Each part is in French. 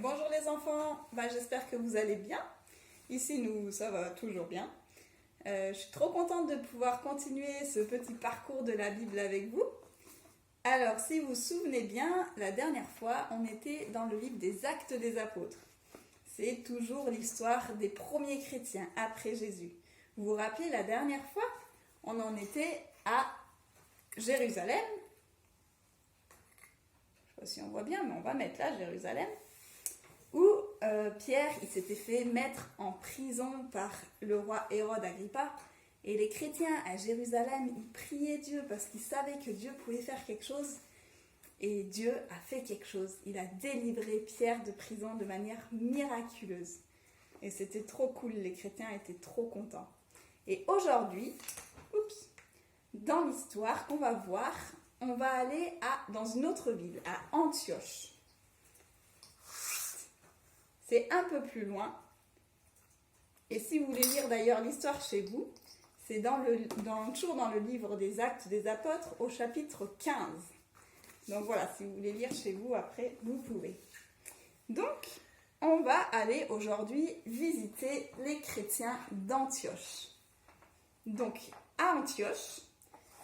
Bonjour les enfants, j'espère que vous allez bien. Ici, ça va toujours bien. Je suis trop contente de pouvoir continuer ce petit parcours de la Bible avec vous. Alors, si vous vous souvenez bien, la dernière fois, on était dans le livre des Actes des Apôtres. C'est toujours l'histoire des premiers chrétiens après Jésus. Vous vous rappelez, la dernière fois, on en était à Jérusalem. Je ne sais pas si on voit bien, mais on va mettre là, Jérusalem, où Pierre, il s'était fait mettre en prison par le roi Hérode Agrippa. Et les chrétiens à Jérusalem, ils priaient Dieu parce qu'ils savaient que Dieu pouvait faire quelque chose. Et Dieu a fait quelque chose. Il a délivré Pierre de prison de manière miraculeuse. Et c'était trop cool, les chrétiens étaient trop contents. Et aujourd'hui, dans l'histoire qu'on va voir, on va aller dans une autre ville, à Antioche. C'est un peu plus loin. Et si vous voulez lire d'ailleurs l'histoire chez vous, c'est toujours dans le livre des Actes des Apôtres au chapitre 15. Donc voilà, si vous voulez lire chez vous après, vous pouvez. Donc, on va aller aujourd'hui visiter les chrétiens d'Antioche. Donc, à Antioche,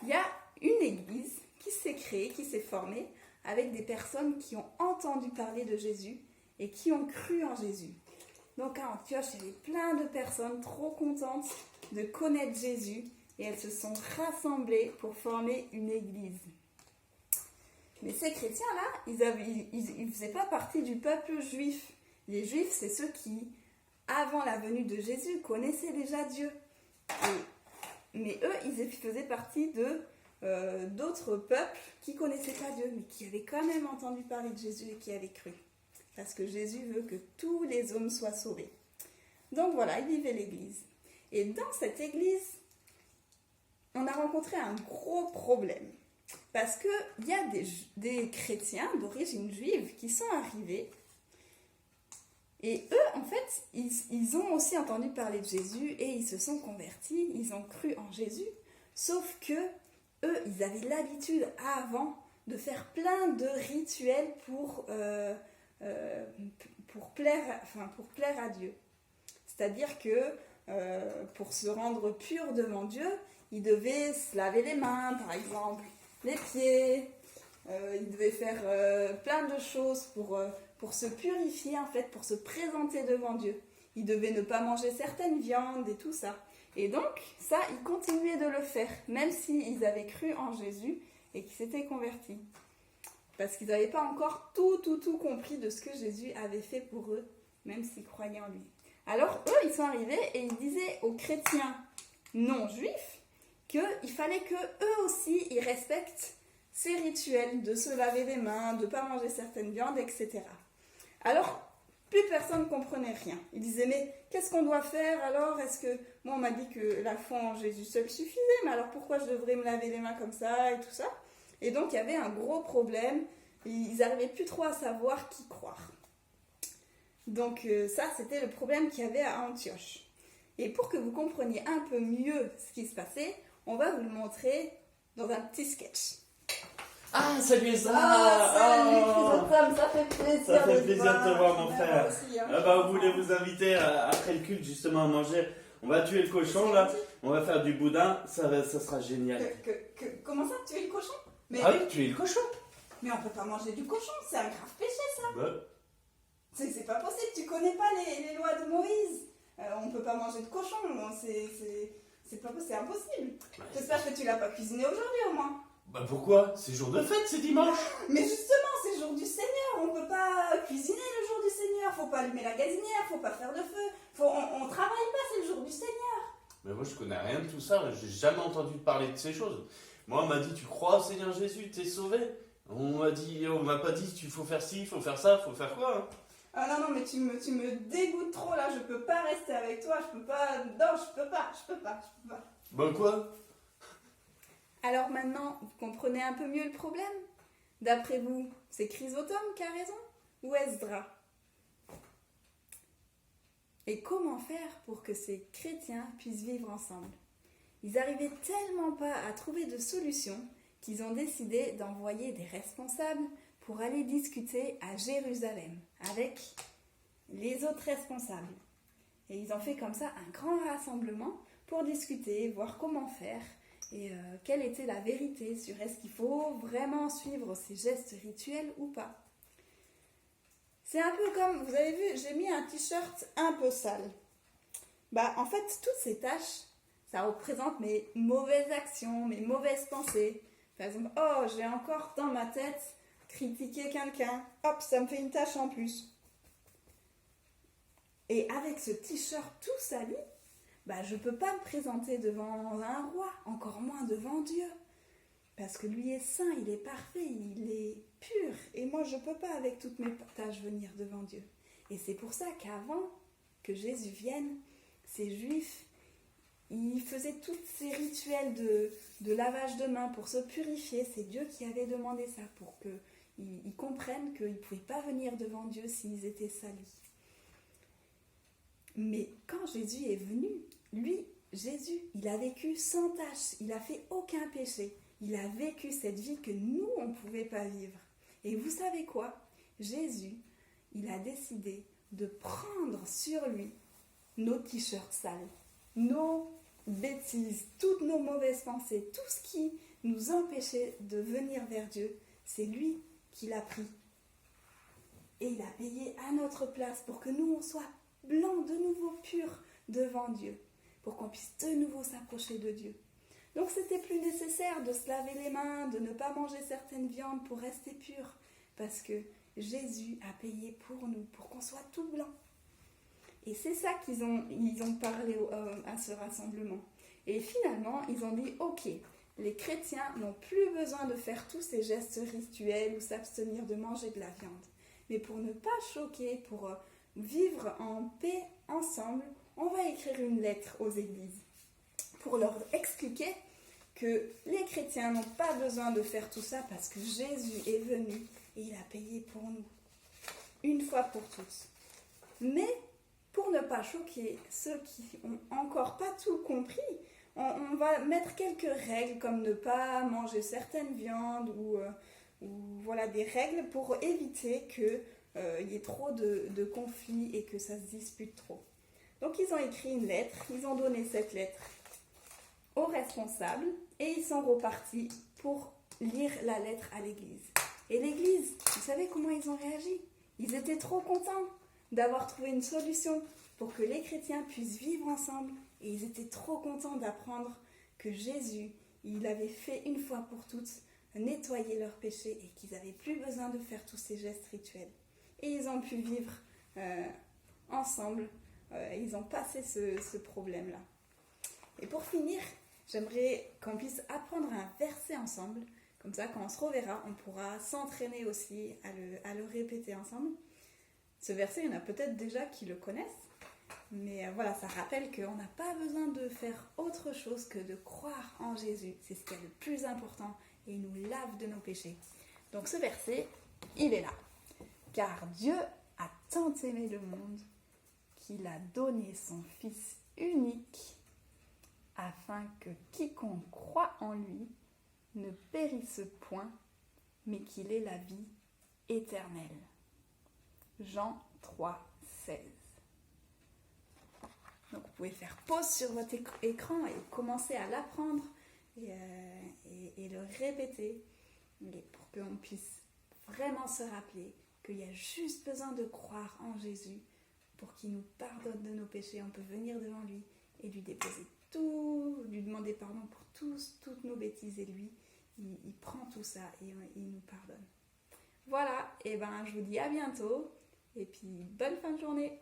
il y a une église qui s'est créée, qui s'est formée avec des personnes qui ont entendu parler de Jésus et qui ont cru en Jésus. Donc à Antioche, il y avait plein de personnes trop contentes de connaître Jésus et elles se sont rassemblées pour former une église. Mais ces chrétiens-là, ils ne faisaient pas partie du peuple juif. Les juifs, c'est ceux qui, avant la venue de Jésus, connaissaient déjà Dieu. Mais eux, ils faisaient partie d'autres peuples qui ne connaissaient pas Dieu, mais qui avaient quand même entendu parler de Jésus et qui avaient cru. Parce que Jésus veut que tous les hommes soient sauvés. Donc voilà, ils vivaient l'église. Et dans cette église, on a rencontré un gros problème. Parce qu'il y a des chrétiens d'origine juive qui sont arrivés. Et eux, en fait, ils ont aussi entendu parler de Jésus et ils se sont convertis, ils ont cru en Jésus. Sauf que eux, ils avaient l'habitude avant de faire plein de rituels pour plaire à Dieu. C'est-à-dire que pour se rendre pur devant Dieu, ils devaient se laver les mains, par exemple, les pieds. Ils devaient faire plein de choses pour se purifier, en fait, pour se présenter devant Dieu. Ils devaient ne pas manger certaines viandes et tout ça. Et donc, ça, ils continuaient de le faire, même s'ils avaient cru en Jésus et qu'ils s'étaient convertis. Parce qu'ils n'avaient pas encore tout compris de ce que Jésus avait fait pour eux, même s'ils croyaient en lui. Alors, eux, ils sont arrivés et ils disaient aux chrétiens non-juifs qu'il fallait qu'eux aussi, ils respectent ces rituels de se laver les mains, de ne pas manger certaines viandes, etc. Alors, plus personne ne comprenait rien. Ils disaient, mais qu'est-ce qu'on doit faire alors? Est-ce que, moi on m'a dit que la foi en Jésus seul suffisait, mais alors pourquoi je devrais me laver les mains comme ça et tout ça? Et donc il y avait un gros problème, ils n'arrivaient plus trop à savoir qui croire. Donc ça c'était le problème qu'il y avait à Antioche. Et pour que vous compreniez un peu mieux ce qui se passait, on va vous le montrer dans un petit sketch. Ah, salut Ezra! Salut Chrysotom, ça fait plaisir. Ça fait plaisir de te voir, mon frère. Aussi, hein. On voulait vous inviter après le culte justement à manger. On va tuer le cochon là, on va faire du boudin, ça sera génial. Comment ça, tuer le cochon? Mais, Ah oui, tuer le cochon! mais on peut pas manger du cochon, c'est un grave péché ça. Bah. C'est pas possible, tu connais pas les lois de Moïse. On peut pas manger de cochon, c'est pas possible, c'est impossible. J'espère que tu l'as pas cuisiné aujourd'hui au moins. Bah pourquoi? C'est jour de fête, c'est dimanche! Mais justement, c'est le jour du Seigneur, on peut pas cuisiner le jour du Seigneur, faut pas allumer la gazinière, faut pas faire de feu, on travaille pas, c'est le jour du Seigneur. Mais moi je connais rien de tout ça, j'ai jamais entendu parler de ces choses. Moi on m'a dit tu crois au Seigneur Jésus, t'es sauvé. On m'a pas dit il faut faire ci, il faut faire ça, il faut faire quoi hein. Ah non, mais tu me dégoûtes trop là, je peux pas rester avec toi, je peux pas. Bah quoi? Alors maintenant, vous comprenez un peu mieux le problème? D'après vous, c'est Chrysotom qui a raison ou Esdra? Et comment faire pour que ces chrétiens puissent vivre ensemble? Ils n'arrivaient tellement pas à trouver de solution qu'ils ont décidé d'envoyer des responsables pour aller discuter à Jérusalem avec les autres responsables. Et ils ont fait comme ça un grand rassemblement pour discuter, voir comment faire et quelle était la vérité sur est-ce qu'il faut vraiment suivre ces gestes rituels ou pas. C'est un peu comme, vous avez vu, j'ai mis un t-shirt un peu sale. En fait, toutes ces taches, ça représente mes mauvaises actions, mes mauvaises pensées. Par exemple, oh, j'ai encore dans ma tête critiqué quelqu'un. Hop, ça me fait une tache en plus. Et avec ce t-shirt tout sali, je ne peux pas me présenter devant un roi, encore moins devant Dieu. Parce que lui est saint, il est parfait, il est pur. Et moi, je ne peux pas avec toutes mes tâches venir devant Dieu. Et c'est pour ça qu'avant que Jésus vienne, ces Juifs, ils faisaient tous ces rituels de lavage de mains pour se purifier. C'est Dieu qui avait demandé ça pour qu'ils comprennent qu'ils ne pouvaient pas venir devant Dieu s'ils étaient salis. Mais quand Jésus est venu, lui, Jésus, il a vécu sans tache, il n'a fait aucun péché. Il a vécu cette vie que nous, on ne pouvait pas vivre. Et vous savez quoi? Jésus, il a décidé de prendre sur lui nos t-shirts sales, nos bêtises, toutes nos mauvaises pensées, tout ce qui nous empêchait de venir vers Dieu, c'est lui qui l'a pris. Et il a payé à notre place pour que nous, on soit blancs, de nouveau purs devant Dieu, pour qu'on puisse de nouveau s'approcher de Dieu. Donc c'était plus nécessaire de se laver les mains, de ne pas manger certaines viandes pour rester pur, parce que Jésus a payé pour nous, pour qu'on soit tout blanc. Et c'est ça qu'ils ont parlé à ce rassemblement. Et finalement, ils ont dit, ok, les chrétiens n'ont plus besoin de faire tous ces gestes rituels ou s'abstenir de manger de la viande. Mais pour ne pas choquer, pour vivre en paix ensemble, on va écrire une lettre aux églises pour leur expliquer que les chrétiens n'ont pas besoin de faire tout ça parce que Jésus est venu et il a payé pour nous, une fois pour toutes. Mais pour ne pas choquer ceux qui n'ont encore pas tout compris, on va mettre quelques règles comme ne pas manger certaines viandes ou voilà des règles pour éviter qu'il y ait trop de conflits et que ça se dispute trop. Donc ils ont écrit une lettre, ils ont donné cette lettre aux responsables et ils sont repartis pour lire la lettre à l'église. Et l'église, vous savez comment ils ont réagi? Ils étaient trop contents d'avoir trouvé une solution pour que les chrétiens puissent vivre ensemble et ils étaient trop contents d'apprendre que Jésus, il avait fait une fois pour toutes nettoyer leurs péchés et qu'ils n'avaient plus besoin de faire tous ces gestes rituels. Et ils ont pu vivre ensemble, ils ont passé ce problème-là. Et pour finir, j'aimerais qu'on puisse apprendre un verset ensemble. Comme ça, quand on se reverra, on pourra s'entraîner aussi à le répéter ensemble. Ce verset, il y en a peut-être déjà qui le connaissent. Mais voilà, ça rappelle qu'on n'a pas besoin de faire autre chose que de croire en Jésus. C'est ce qui est le plus important. Et il nous lave de nos péchés. Donc ce verset, il est là. Car Dieu a tant aimé le monde qu'il a donné son Fils unique afin que quiconque croit en lui ne périsse point, mais qu'il ait la vie éternelle. Jean 3, 16. Donc vous pouvez faire pause sur votre écran et commencer à l'apprendre et le répéter pour qu'on puisse vraiment se rappeler qu'il y a juste besoin de croire en Jésus pour qu'il nous pardonne de nos péchés. On peut venir devant lui et lui déposer tout, lui demander pardon pour toutes nos bêtises et lui, il prend tout ça et il nous pardonne. Voilà, et je vous dis à bientôt et puis bonne fin de journée.